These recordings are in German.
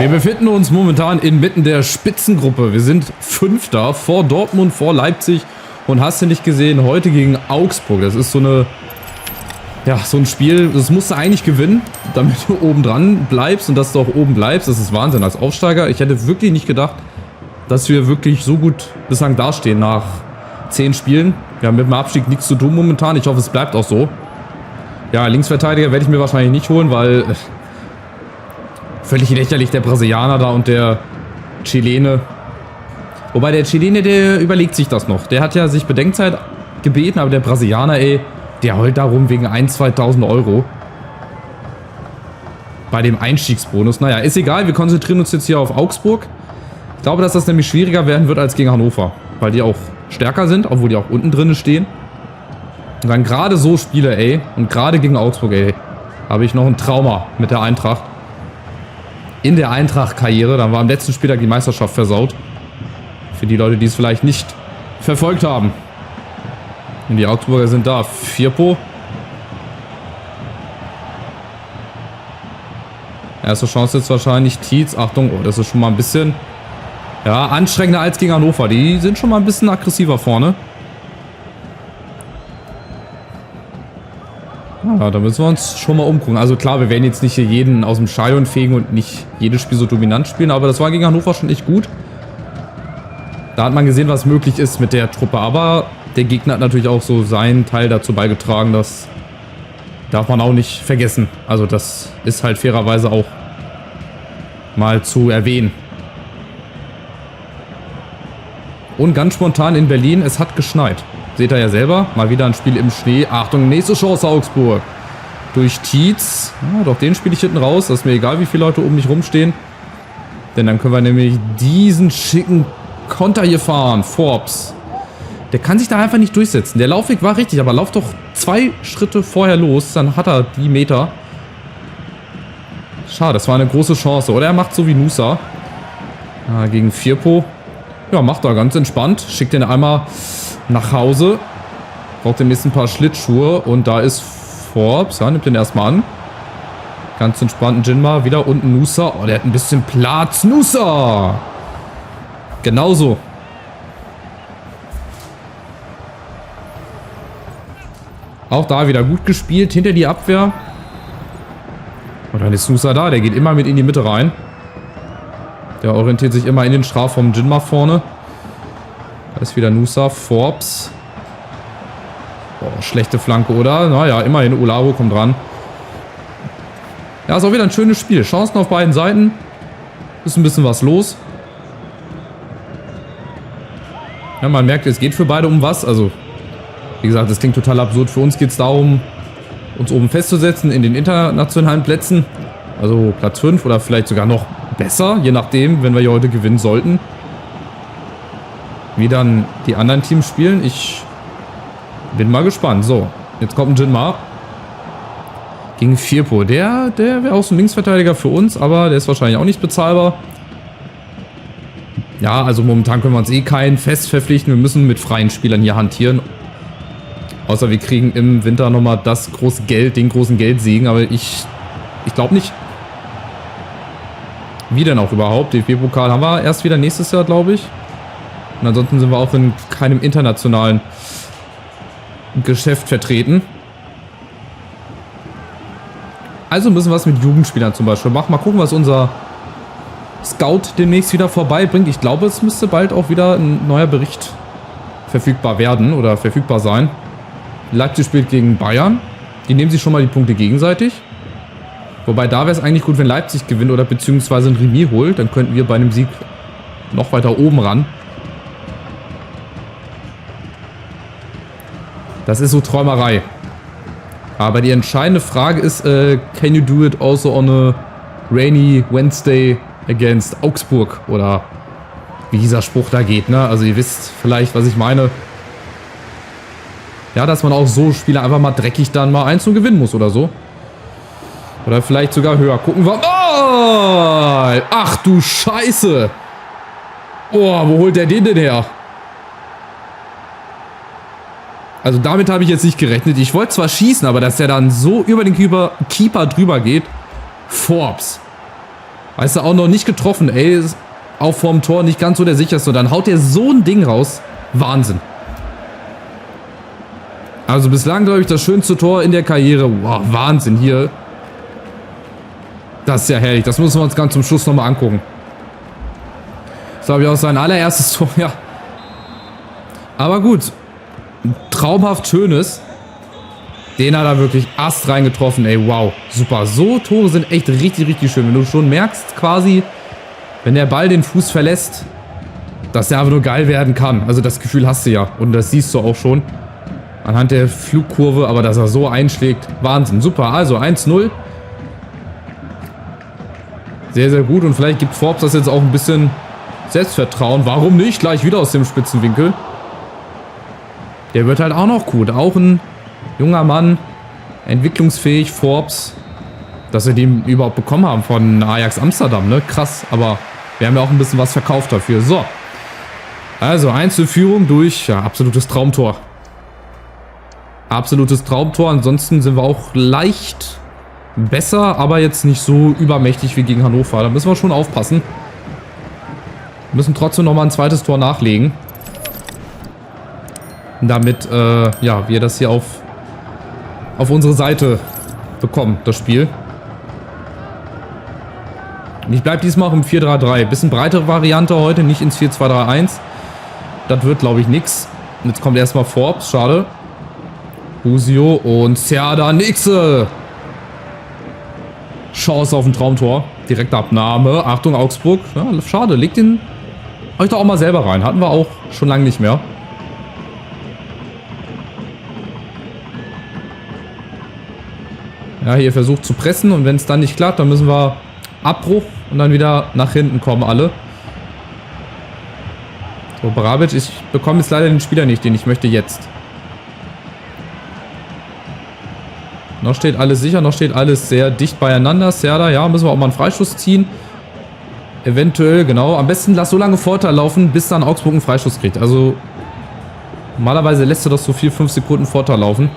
Wir befinden uns momentan inmitten der Spitzengruppe. Wir sind Fünfter vor Dortmund, vor Leipzig und hast du nicht gesehen, heute gegen Augsburg. Das ist so eine, ja, so ein Spiel, das musst du eigentlich gewinnen, damit du oben dran bleibst und dass du auch oben bleibst. Das ist Wahnsinn als Aufsteiger. Ich hätte wirklich nicht gedacht, dass wir wirklich so gut bislang dastehen nach 10 Spielen. Wir haben mit dem Abstieg nichts zu tun momentan. Ich hoffe, es bleibt auch so. Ja, Linksverteidiger werde ich mir wahrscheinlich nicht holen, weil völlig lächerlich, der Brasilianer da und der Chilene. Wobei der Chilene, der überlegt sich das noch. Der hat ja sich Bedenkzeit gebeten, aber der Brasilianer, ey, der heult darum wegen 1.000, 2.000 Euro. Bei dem Einstiegsbonus. Naja, ist egal, wir konzentrieren uns jetzt hier auf Augsburg. Ich glaube, dass das nämlich schwieriger werden wird als gegen Hannover. Weil die auch stärker sind, obwohl die auch unten drin stehen. Und dann gerade so Spiele, ey, und gerade gegen Augsburg, ey, habe ich noch ein Trauma mit der Eintracht. In der Eintracht-Karriere, dann war am letzten Spieltag die Meisterschaft versaut. Für die Leute, die es vielleicht nicht verfolgt haben. Und die Augsburger sind da. Firpo. Erste Chance jetzt wahrscheinlich Tietz. Achtung, oh, das ist schon mal ein bisschen, ja, anstrengender als gegen Hannover. Die sind schon mal ein bisschen aggressiver vorne. Ja, da müssen wir uns schon mal umgucken. Also klar, wir werden jetzt nicht hier jeden aus dem Stadion fegen und nicht jedes Spiel so dominant spielen, aber das war gegen Hannover schon echt gut. Da hat man gesehen, was möglich ist mit der Truppe, aber der Gegner hat natürlich auch so seinen Teil dazu beigetragen, das darf man auch nicht vergessen. Also das ist halt fairerweise auch mal zu erwähnen. Und ganz spontan in Berlin, es hat geschneit. Seht ihr ja selber, mal wieder ein Spiel im Schnee. Achtung, nächste Chance Augsburg. Durch Tietz. Ja, doch den spiele ich hinten raus. Das ist mir egal, wie viele Leute um mich rumstehen. Denn dann können wir nämlich diesen schicken Konter hier fahren. Forbes. Der kann sich da einfach nicht durchsetzen. Der Laufweg war richtig, aber lauf doch 2 Schritte vorher los. Dann hat er die Meter. Schade, das war eine große Chance. Oder er macht so wie Nusa. Gegen Firpo. Ja, macht er ganz entspannt. Schickt den einmal nach Hause. Braucht demnächst ein paar Schlittschuhe. Und da ist Forbes. Ja, nimmt den erstmal an. Ganz entspannten Jinma. Wieder unten Nusa. Oh, der hat ein bisschen Platz. Nusa! Genauso. Auch da wieder gut gespielt. Hinter die Abwehr. Und dann ist Nusa da. Der geht immer mit in die Mitte rein. Der orientiert sich immer in den Strafraum. Jinma vorne. Da ist wieder Nusa. Forbes. Boah, schlechte Flanke, oder? Naja, immerhin. Olavo kommt dran. Ja, ist auch wieder ein schönes Spiel. Chancen auf beiden Seiten. Ist ein bisschen was los. Ja, man merkt, es geht für beide um was. Also, wie gesagt, das klingt total absurd. Für uns geht es darum, uns oben festzusetzen in den internationalen Plätzen. Also Platz 5 oder vielleicht sogar noch besser, je nachdem, wenn wir hier heute gewinnen sollten. Wie dann die anderen Teams spielen. Ich bin mal gespannt. So, jetzt kommt ein Jinma. Gegen Firpo. Der wäre auch so ein Linksverteidiger für uns, aber der ist wahrscheinlich auch nicht bezahlbar. Ja, also momentan können wir uns eh keinen fest verpflichten. Wir müssen mit freien Spielern hier hantieren. Außer wir kriegen im Winter nochmal das große Geld, den großen Geldsegen. Aber ich glaube nicht. Wie denn auch überhaupt? DFB-Pokal haben wir erst wieder nächstes Jahr, glaube ich. Und ansonsten sind wir auch in keinem internationalen Geschäft vertreten. Also müssen wir es mit Jugendspielern zum Beispiel machen. Mal gucken, was unser Scout demnächst wieder vorbeibringt. Ich glaube, es müsste bald auch wieder ein neuer Bericht verfügbar werden oder verfügbar sein. Leipzig spielt gegen Bayern. Die nehmen sich schon mal die Punkte gegenseitig. Wobei da wäre es eigentlich gut, wenn Leipzig gewinnt oder beziehungsweise ein Remis holt. Dann könnten wir bei einem Sieg noch weiter oben ran. Das ist so Träumerei. Aber die entscheidende Frage ist, can you do it also on a rainy Wednesday against Augsburg? Oder wie dieser Spruch da geht, ne? Also ihr wisst vielleicht, was ich meine. Ja, dass man auch so Spiele einfach mal dreckig dann mal 1 gewinnen muss oder so. Oder vielleicht sogar höher. Gucken wir. Oh! Ach du Scheiße! Oh, wo holt der den denn her? Also damit habe ich jetzt nicht gerechnet. Ich wollte zwar schießen, aber dass der dann so über den Keeper drüber geht. Forbes. Weißt du, auch noch nicht getroffen, ey. Ist auch vorm Tor nicht ganz so der sicherste. Und dann haut der so ein Ding raus. Wahnsinn. Also bislang, glaube ich, das schönste Tor in der Karriere. Wow, Wahnsinn hier. Das ist ja herrlich. Das müssen wir uns ganz zum Schluss nochmal angucken. Das glaube ich auch sein allererstes Tor, ja. Aber gut. Traumhaft schönes. Den hat er wirklich Ast reingetroffen, ey, wow. Super. So Tore sind echt richtig, richtig schön. Wenn du schon merkst, quasi, wenn der Ball den Fuß verlässt, dass der einfach nur geil werden kann. Also das Gefühl hast du ja. Und das siehst du auch schon. Anhand der Flugkurve, aber dass er so einschlägt. Wahnsinn. Super. Also 1-0. Sehr, sehr gut. Und vielleicht gibt Forbes das jetzt auch ein bisschen Selbstvertrauen. Warum nicht? Gleich wieder aus dem Spitzenwinkel. Der wird halt auch noch gut. Auch ein junger Mann. Entwicklungsfähig. Forbes. Dass wir den überhaupt bekommen haben von Ajax Amsterdam. Ne? Krass. Aber wir haben ja auch ein bisschen was verkauft dafür. So. Also Einzelführung durch. Ja, absolutes Traumtor. Absolutes Traumtor. Ansonsten sind wir auch leicht besser, aber jetzt nicht so übermächtig wie gegen Hannover. Da müssen wir schon aufpassen. Wir müssen trotzdem nochmal ein zweites Tor nachlegen. Damit ja, wir das hier auf unsere Seite bekommen, das Spiel. Und ich bleibe diesmal auch im 4-3-3. Bisschen breitere Variante heute, nicht ins 4-2-3-1. Das wird, glaube ich, nix. Und jetzt kommt erstmal Forbes, schade. Busio und Serdar Nixe. Chance auf ein Traumtor. Direkte Abnahme. Achtung, Augsburg. Ja, schade, legt den euch doch auch mal selber rein. Hatten wir auch schon lange nicht mehr. Ja, hier versucht zu pressen und wenn es dann nicht klappt, dann müssen wir Abbruch und dann wieder nach hinten kommen alle. So, Barabic, ich bekomme jetzt leider den Spieler nicht, den ich möchte jetzt. Noch steht alles sicher, noch steht alles sehr dicht beieinander. Serdar, ja, müssen wir auch mal einen Freischuss ziehen. Eventuell, genau. Am besten lass so lange Vorteil laufen, bis dann Augsburg einen Freischuss kriegt. Also normalerweise lässt du das so 4-5 Sekunden Vorteil laufen.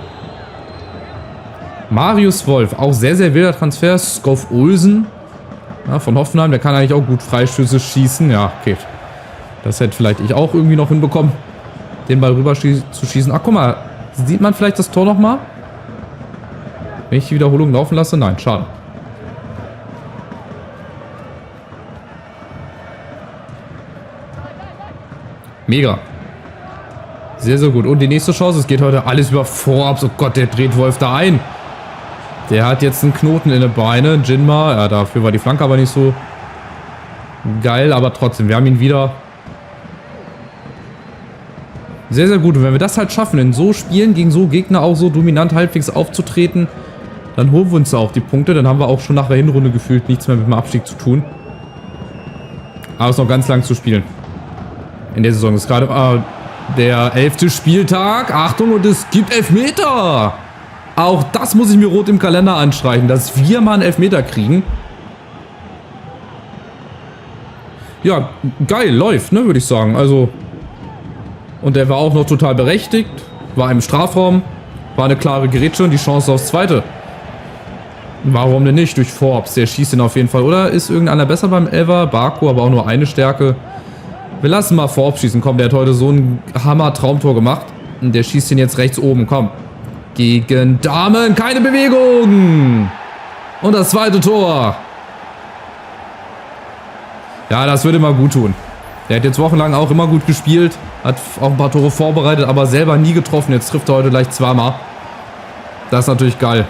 Marius Wolf, auch sehr, sehr wilder Transfer. Skov Olsen, ja, von Hoffenheim, der kann eigentlich auch gut Freischüsse schießen. Ja, okay. Das hätte vielleicht ich auch irgendwie noch hinbekommen, den Ball rüber zu schießen. Ach, guck mal, sieht man vielleicht das Tor nochmal? Wenn ich die Wiederholung laufen lasse? Nein, schade. Mega. Sehr, sehr gut. Und die nächste Chance, es geht heute alles über Forbes. Oh Gott, der dreht Wolf da ein. Der hat jetzt einen Knoten in den Beinen. Jinma, ja, dafür war die Flanke aber nicht so geil, aber trotzdem, wir haben ihn wieder. Sehr, sehr gut. Und wenn wir das halt schaffen, in so Spielen gegen so Gegner auch so dominant halbwegs aufzutreten, dann holen wir uns auch die Punkte. Dann haben wir auch schon nach der Hinrunde gefühlt nichts mehr mit dem Abstieg zu tun. Aber es ist noch ganz lang zu spielen. In der Saison ist gerade der 11. Spieltag. Achtung, und es gibt Elfmeter. Auch das muss ich mir rot im Kalender anstreichen, dass wir mal einen Elfmeter kriegen. Ja, geil, läuft, ne, würde ich sagen. Also, und der war auch noch total berechtigt. War im Strafraum. War eine klare Grätsche und die Chance aufs Zweite. Warum denn nicht? Durch Forbes. Der schießt ihn auf jeden Fall. Oder ist irgendeiner besser beim Elfer? Baku, aber auch nur eine Stärke. Wir lassen mal Forbes schießen. Komm, der hat heute so ein Hammer-Traumtor gemacht. Und der schießt ihn jetzt rechts oben. Komm. Gegen Damen. Keine Bewegung. Und das zweite Tor. Ja, das würde immer gut tun. Der hat jetzt wochenlang auch immer gut gespielt. Hat auch ein paar Tore vorbereitet, aber selber nie getroffen. Jetzt trifft er heute gleich zweimal. Das ist natürlich geil.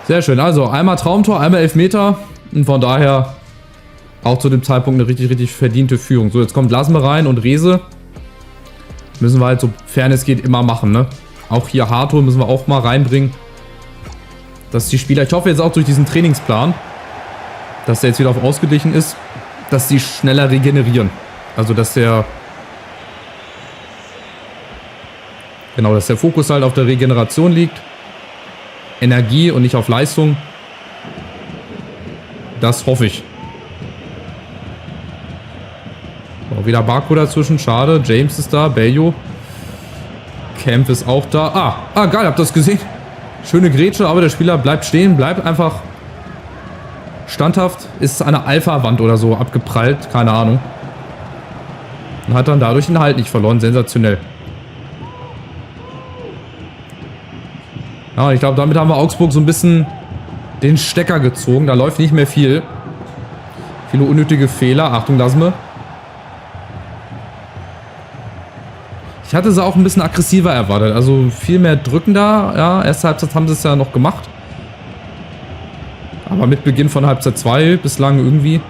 Sehr schön. Also einmal Traumtor, einmal Elfmeter. Und von daher auch zu dem Zeitpunkt eine richtig, richtig verdiente Führung. So, jetzt kommt Lasme rein und Rehse. Müssen wir halt, sofern es geht, immer machen, ne? Auch hier Harto müssen wir auch mal reinbringen. Dass die Spieler, ich hoffe jetzt auch durch diesen Trainingsplan, dass der jetzt wieder auf ausgeglichen ist, dass die schneller regenerieren. Also, dass der Fokus halt auf der Regeneration liegt. Energie und nicht auf Leistung. Das hoffe ich. So, wieder Baku dazwischen, schade. James ist da, Bello. Camp ist auch da. Ah, geil, habt ihr das gesehen? Schöne Grätsche, aber der Spieler bleibt stehen, bleibt einfach standhaft. Ist eine Alpha-Wand oder so abgeprallt, keine Ahnung. Und hat dann dadurch den Halt nicht verloren, sensationell. Ja, ich glaube, damit haben wir Augsburg so ein bisschen den Stecker gezogen. Da läuft nicht mehr viel. Viele unnötige Fehler. Achtung, lassen wir. Ich hatte sie auch ein bisschen aggressiver erwartet. Also viel mehr drückender. Ja, erste Halbzeit haben sie es ja noch gemacht. Aber mit Beginn von Halbzeit 2 bislang irgendwie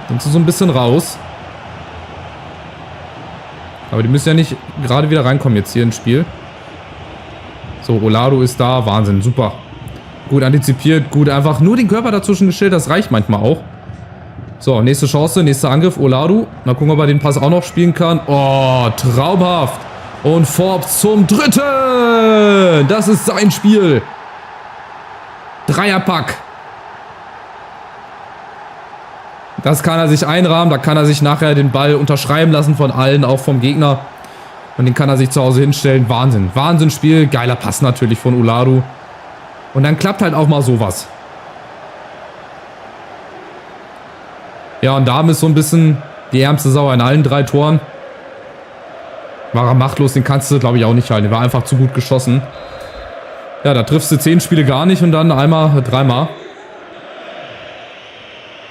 sind sie so ein bisschen raus. Aber die müssen ja nicht gerade wieder reinkommen jetzt hier ins Spiel. So, Olado ist da. Wahnsinn, super. Gut antizipiert, gut einfach nur den Körper dazwischen gestellt. Das reicht manchmal auch. So, nächste Chance, nächster Angriff, Olado. Mal gucken, ob er den Pass auch noch spielen kann. Oh, traumhaft. Und Forbes zum dritten. Das ist sein Spiel. Dreierpack. Das kann er sich einrahmen. Da kann er sich nachher den Ball unterschreiben lassen von allen, auch vom Gegner. Und den kann er sich zu Hause hinstellen. Wahnsinn. Wahnsinnsspiel. Geiler Pass natürlich von Olado. Und dann klappt halt auch mal sowas. Ja, und Dahm ist so ein bisschen die ärmste Sau in allen 3 Toren. War er machtlos, den kannst du, glaube ich, auch nicht halten. Der war einfach zu gut geschossen. Ja, da triffst du 10 Spiele gar nicht und dann einmal, 3-mal.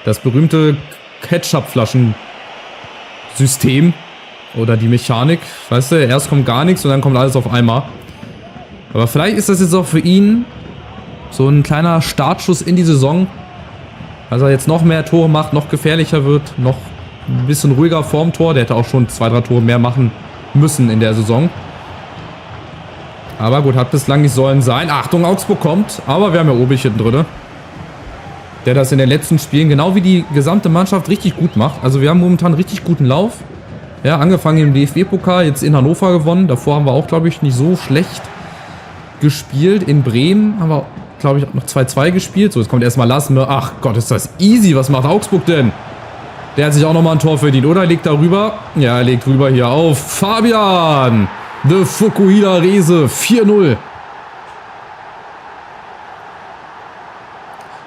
Das berühmte Ketchup-Flaschen-System oder die Mechanik. Weißt du, erst kommt gar nichts und dann kommt alles auf einmal. Aber vielleicht ist das jetzt auch für ihn so ein kleiner Startschuss in die Saison. Als er jetzt noch mehr Tore macht, noch gefährlicher wird, noch ein bisschen ruhiger vorm Tor. Der hätte auch schon 2, 3 Tore mehr machen müssen in der Saison. Aber gut, hat bislang nicht sollen sein. Achtung, Augsburg kommt. Aber wir haben ja Obich hinten drin, der das in den letzten Spielen, genau wie die gesamte Mannschaft, richtig gut macht. Also wir haben momentan einen richtig guten Lauf. Ja, angefangen im DFB-Pokal, jetzt in Hannover gewonnen. Davor haben wir auch, glaube ich, nicht so schlecht gespielt. In Bremen haben wir, glaube ich, noch 2-2 gespielt. So, jetzt kommt erstmal Lassme. Ach Gott, ist das easy. Was macht Augsburg denn? Der hat sich auch nochmal ein Tor verdient, oder? Legt da rüber. Ja, er legt rüber hier auf Fabian de Fukuhila Rehse. 4-0.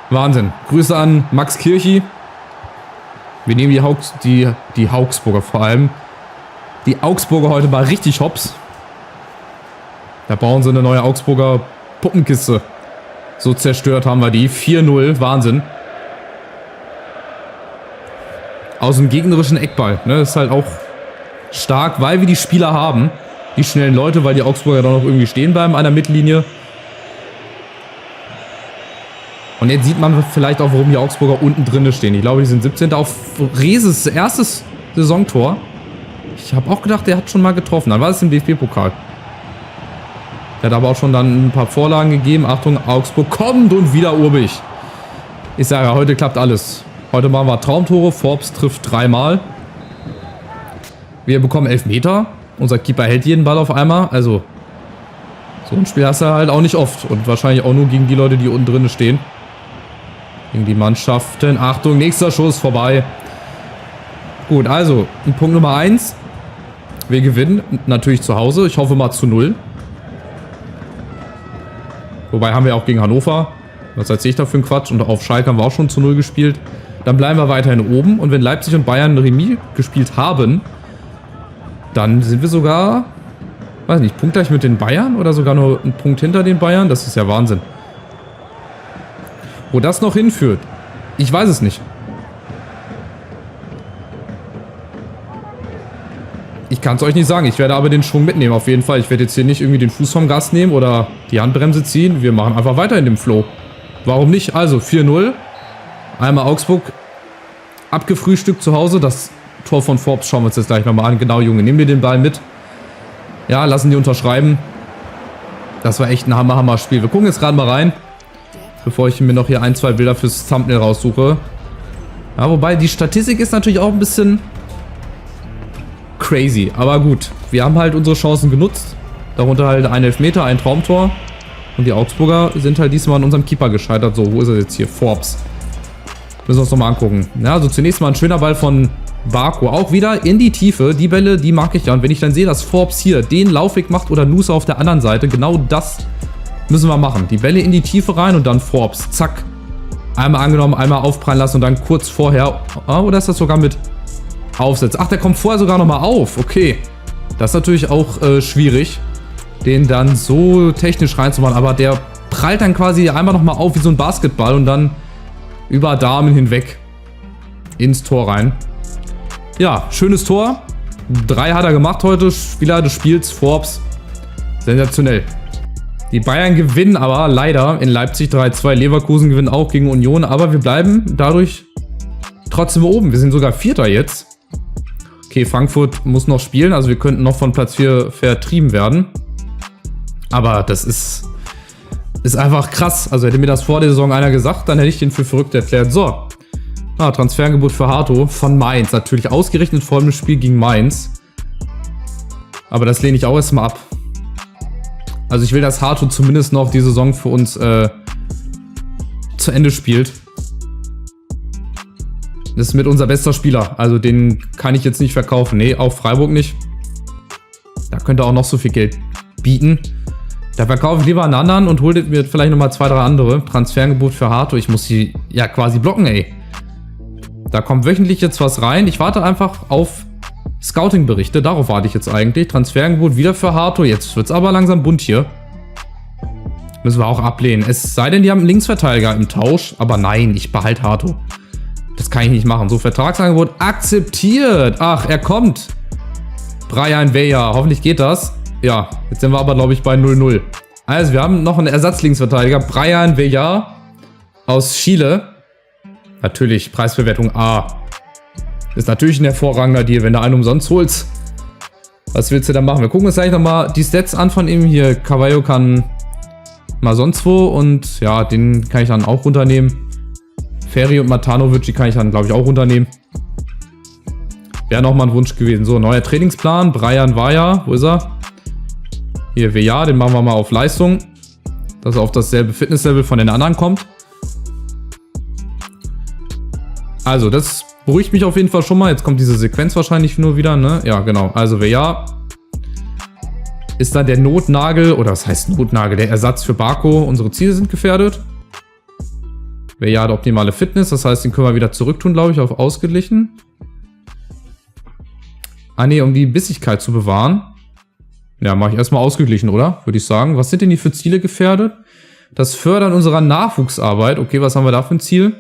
Wahnsinn. Grüße an Max Kirchi. Wir nehmen die Augsburger vor allem. Die Augsburger heute mal richtig hops. Da bauen sie eine neue Augsburger Puppenkiste. So zerstört haben wir die. 4-0. Wahnsinn. Aus dem gegnerischen Eckball. Ne? Das ist halt auch stark, weil wir die Spieler haben. Die schnellen Leute, weil die Augsburger da noch irgendwie stehen bleiben an der Mittellinie. Und jetzt sieht man vielleicht auch, warum die Augsburger unten drin stehen. Ich glaube, die sind 17. auf Rehses erstes Saisontor. Ich habe auch gedacht, der hat schon mal getroffen. Dann war es im DFB-Pokal. Der hat aber auch schon dann ein paar Vorlagen gegeben. Achtung, Augsburg kommt und wieder Urbich. Ich sage, heute klappt alles. Heute machen wir Traumtore. Forbes trifft 3-mal. Wir bekommen Elfmeter. Unser Keeper hält jeden Ball auf einmal. Also, so ein Spiel hast du halt auch nicht oft. Und wahrscheinlich auch nur gegen die Leute, die unten drin stehen. Gegen die Mannschaften. Achtung, nächster Schuss vorbei. Gut, also, Punkt Nummer 1. Wir gewinnen natürlich zu Hause. Ich hoffe mal zu 0. Wobei haben wir auch gegen Hannover. Was erzähle ich da für einen Quatsch? Und auf Schalke haben wir auch schon zu 0 gespielt. Dann bleiben wir weiterhin oben. Und wenn Leipzig und Bayern ein Remis gespielt haben, dann sind wir sogar, weiß nicht, punktgleich mit den Bayern oder sogar nur einen Punkt hinter den Bayern. Das ist ja Wahnsinn. Wo das noch hinführt, ich weiß es nicht. Ich kann es euch nicht sagen. Ich werde aber den Schwung mitnehmen, auf jeden Fall. Ich werde jetzt hier nicht irgendwie den Fuß vom Gas nehmen oder die Handbremse ziehen. Wir machen einfach weiter in dem Flow. Warum nicht? Also 4-0. Einmal Augsburg abgefrühstückt zu Hause. Das Tor von Forbes schauen wir uns jetzt gleich nochmal an. Genau, Junge, nimm dir den Ball mit. Ja, lassen die unterschreiben. Das war echt ein Hammer-Spiel. Wir gucken jetzt gerade mal rein, bevor ich mir noch hier 1, 2 Bilder fürs Thumbnail raussuche. Ja, wobei die Statistik ist natürlich auch ein bisschen crazy. Aber gut, wir haben halt unsere Chancen genutzt. Darunter halt ein Elfmeter, ein Traumtor. Und die Augsburger sind halt diesmal an unserem Keeper gescheitert. So, wo ist er jetzt hier? Forbes. Müssen wir uns nochmal angucken. Ja, also zunächst mal ein schöner Ball von Barco. Auch wieder in die Tiefe. Die Bälle, die mag ich ja. Und wenn ich dann sehe, dass Forbes hier den Laufweg macht oder Nusa auf der anderen Seite, genau das Müssen wir machen. Die Bälle in die Tiefe rein und dann Forbes. Zack. Einmal angenommen, einmal aufprallen lassen und dann kurz vorher... Oder ist das sogar mit Aufsätzen? Ach, der kommt vorher sogar nochmal auf. Okay. Das ist natürlich auch schwierig, den dann so technisch reinzumachen. Aber der prallt dann quasi einmal nochmal auf wie so ein Basketball und dann über Damen hinweg ins Tor rein. Ja, schönes Tor. 3 hat er gemacht heute. Spieler des Spiels, Forbes. Sensationell. Die Bayern gewinnen aber leider in Leipzig 3-2. Leverkusen gewinnen auch gegen Union. Aber wir bleiben dadurch trotzdem oben. Wir sind sogar Vierter jetzt. Okay, Frankfurt muss noch spielen. Also wir könnten noch von Platz 4 vertrieben werden. Aber das ist einfach krass. Also hätte mir das vor der Saison einer gesagt, dann hätte ich den für verrückt erklärt. So. Transferangebot für Hato von Mainz. Natürlich ausgerechnet vor dem Spiel gegen Mainz. Aber das lehne ich auch erstmal ab. Also ich will, dass Hato zumindest noch die Saison für uns zu Ende spielt. Das ist mit unser bester Spieler. Also den kann ich jetzt nicht verkaufen. Nee, auch Freiburg nicht. Da könnte auch noch so viel Geld bieten. Da verkaufe ich lieber einen anderen und hole mir vielleicht nochmal 2, 3 andere. Transferangebot für Hato. Ich muss sie ja quasi blocken, ey. Da kommt wöchentlich jetzt was rein. Ich warte einfach auf Scouting-Berichte. Darauf warte ich jetzt eigentlich. Transferangebot wieder für Hato. Jetzt wird es aber langsam bunt hier. Müssen wir auch ablehnen. Es sei denn, die haben einen Linksverteidiger im Tausch. Aber nein, ich behalte Hato. Das kann ich nicht machen. So, Vertragsangebot akzeptiert. Ach, er kommt. Bryan Weyer. Hoffentlich geht das. Ja, jetzt sind wir aber, glaube ich, bei 0-0. Also, wir haben noch einen Ersatzlinksverteidiger. Bryan Weyer aus Chile. Natürlich, Preisbewertung A. Ist natürlich ein hervorragender Deal, wenn du einen umsonst holst. Was willst du da machen? Wir gucken uns gleich nochmal die Stats an von ihm. Hier, Cavallo kann mal sonst wo. Und ja, den kann ich dann auch runternehmen. Ferry und Matanovic, die kann ich dann, glaube ich, auch runternehmen. Wäre nochmal ein Wunsch gewesen. So, neuer Trainingsplan. Bryan Weyer, wo ist er? Hier, Weyer, den machen wir mal auf Leistung. Dass er auf dasselbe Fitnesslevel von den anderen kommt. Also, das beruhigt mich auf jeden Fall schon mal. Jetzt kommt diese Sequenz wahrscheinlich nur wieder, ne? Ja, genau. Also, Weyer ist dann der Notnagel, oder was heißt Notnagel? Der Ersatz für Barco. Unsere Ziele sind gefährdet. Weyer hat optimale Fitness, das heißt, den können wir wieder zurücktun, glaube ich, auf ausgeglichen. Ah, ne, um die Bissigkeit zu bewahren. Ja, mache ich erstmal ausgeglichen, oder? Würde ich sagen. Was sind denn die für Ziele gefährdet? Das Fördern unserer Nachwuchsarbeit. Okay, was haben wir da für ein Ziel?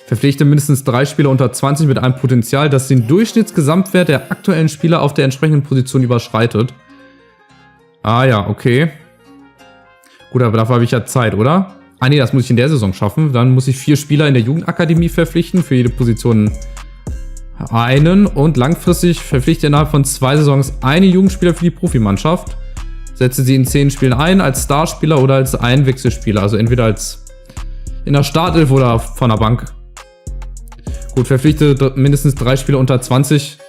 Verpflichte mindestens 3 Spieler unter 20 mit einem Potenzial, das den Durchschnittsgesamtwert der aktuellen Spieler auf der entsprechenden Position überschreitet. Ah ja, okay. Gut, aber dafür habe ich ja Zeit, oder? Ah ne, das muss ich in der Saison schaffen. Dann muss ich 4 Spieler in der Jugendakademie verpflichten, für jede Position einen. Und langfristig verpflichte innerhalb von 2 Saisons eine Jugendspieler für die Profimannschaft. Setze sie in 10 Spielen ein, als Starspieler oder als Einwechselspieler. Also entweder als in der Startelf oder von der Bank. Gut, verpflichte mindestens 3 Spieler unter 20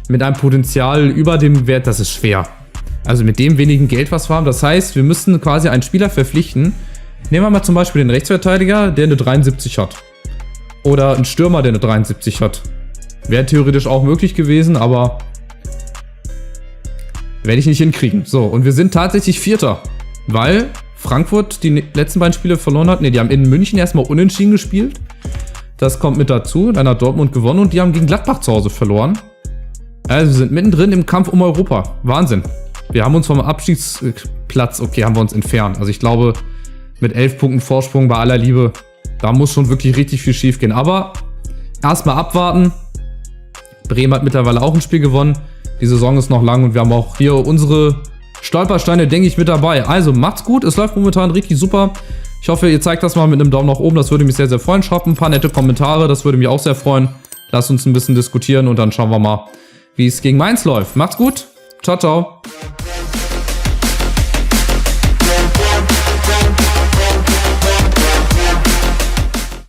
mit einem Potenzial über dem Wert. Das ist schwer. Also mit dem wenigen Geld, was wir haben. Das heißt, wir müssen quasi einen Spieler verpflichten. Nehmen wir mal zum Beispiel den Rechtsverteidiger, der eine 73 hat. Oder einen Stürmer, der eine 73 hat. Wäre theoretisch auch möglich gewesen, aber werde ich nicht hinkriegen. So, und wir sind tatsächlich Vierter, weil Frankfurt die letzten beiden Spiele verloren hat. Ne, die haben in München erstmal unentschieden gespielt. Das kommt mit dazu. Dann hat Dortmund gewonnen und die haben gegen Gladbach zu Hause verloren. Also wir sind mittendrin im Kampf um Europa. Wahnsinn. Wir haben uns vom Abstiegsplatz, okay, haben wir uns entfernt. Also ich glaube, mit 11 Punkten Vorsprung bei aller Liebe, da muss schon wirklich richtig viel schief gehen. Aber erstmal abwarten. Bremen hat mittlerweile auch ein Spiel gewonnen. Die Saison ist noch lang und wir haben auch hier unsere Stolpersteine, denke ich, mit dabei. Also macht's gut, es läuft momentan richtig super. Ich hoffe, ihr zeigt das mal mit einem Daumen nach oben, das würde mich sehr, sehr freuen. Schreibt ein paar nette Kommentare, das würde mich auch sehr freuen. Lasst uns ein bisschen diskutieren und dann schauen wir mal, wie es gegen Mainz läuft. Macht's gut, ciao, ciao.